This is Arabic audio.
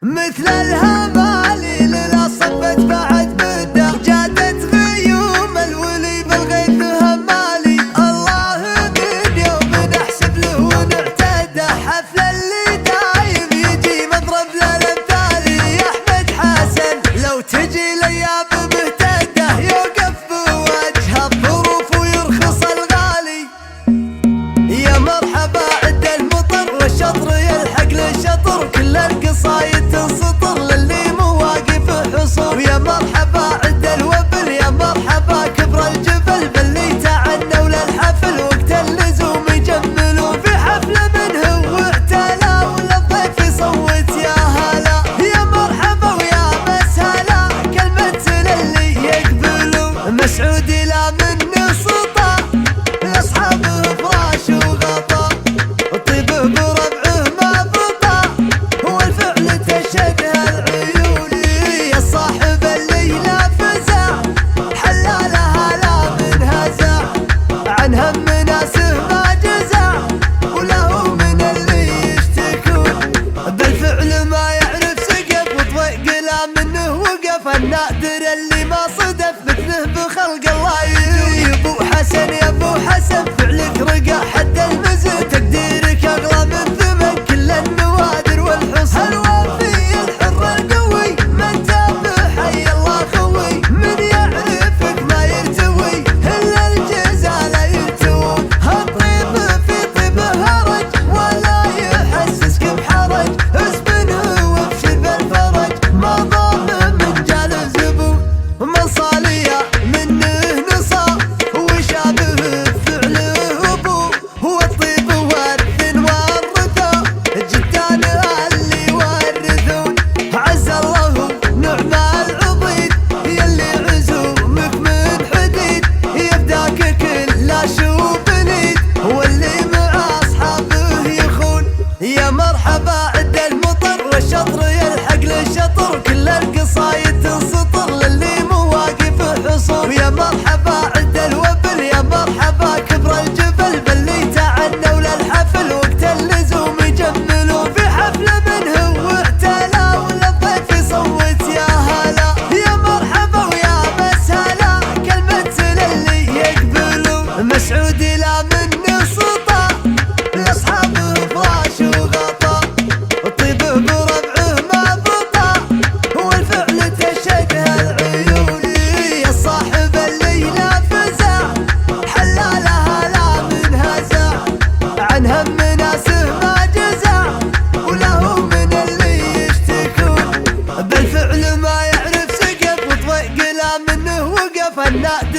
مثل الهمالي للا صبت بعد مدة جادت غيوم الولي بالغيث همالي. الله من يوم نحسب له ونعتاده حفل اللي دايم يجي مضرب للامثالي. يا احمد حسن لو تجي الايام مهتده يوقف بوجه الظروف ويرخص الغالي. يا مرحبا عد المطر والشطر يلحق للشطر كل القصايد تنسطر للي مواقف حصور. يا مرحبا عد الوبل يا مرحبا كبر الجبل باللي تعنوا للحفل وقت اللزوم يجملوا في حفل منه واعتلى وللضيف يصوت يا هلا. يا مرحبا ويا مسهلا كلمة للي يقبلوا. مسعود لا من سطا لاصحابه فراش وغطا طيبه بربعه ما بطا هو الفعل تشهدها العيون. يا صاحب الليلة فزع حلالها لا من هزع عن هم ناسه ما جزع وله من اللي يشتكون. بالفعل ما يعرف سقف وطويق لا منه وقف النادر اللي ما صدف مثله بخلق الله. يا ابو حسن يا ابو حسن فعلك رقع حد المزن تقديرك اغلى من ثمن كل النوادر والحصن. الوفي الحر القوي من تابع حي الله خوي من يعرفك ما يرتوي الا الجزال يرتوون. هالطيب في طيبه هرج ولا يحسسك بحرج اسبنه وابشر بالفرج ما ضام من جال الزبون. من صاليه منه نصا وشابه فعله ابوه هو الطيب والثن والرثا جدان اللي يورثون. عز الله نعم العضيد يلي عزومك من حديد يفداك كل شوب نيد واللي مع اصحابه يخون. يا مرحبا عد المطر والشطر يلحق للشطر كل القصايد تنسطر للي مواقف حصور. يا مرحبا عد الوبل يا مرحبا كبر الجبل باللي تعنوا للحفل وقت اللزوم يجملوا في حفل منه واعتلى وللضيف يصوت يا هلا. يا مرحبا ويا مسهلا كلمة للي يقبلوا. مسعود لا من سطا لاصحابه فراش وغطا طيبه بربعه ما بطا هو الفعل تشهدها العيون. يا صاحب الليلة فزع حلالها لا من هزع عن هم ناسه ما جزع وله من اللي يشتكون. بالفعل ما يعرف سقف وطويق لا منه وقف النادر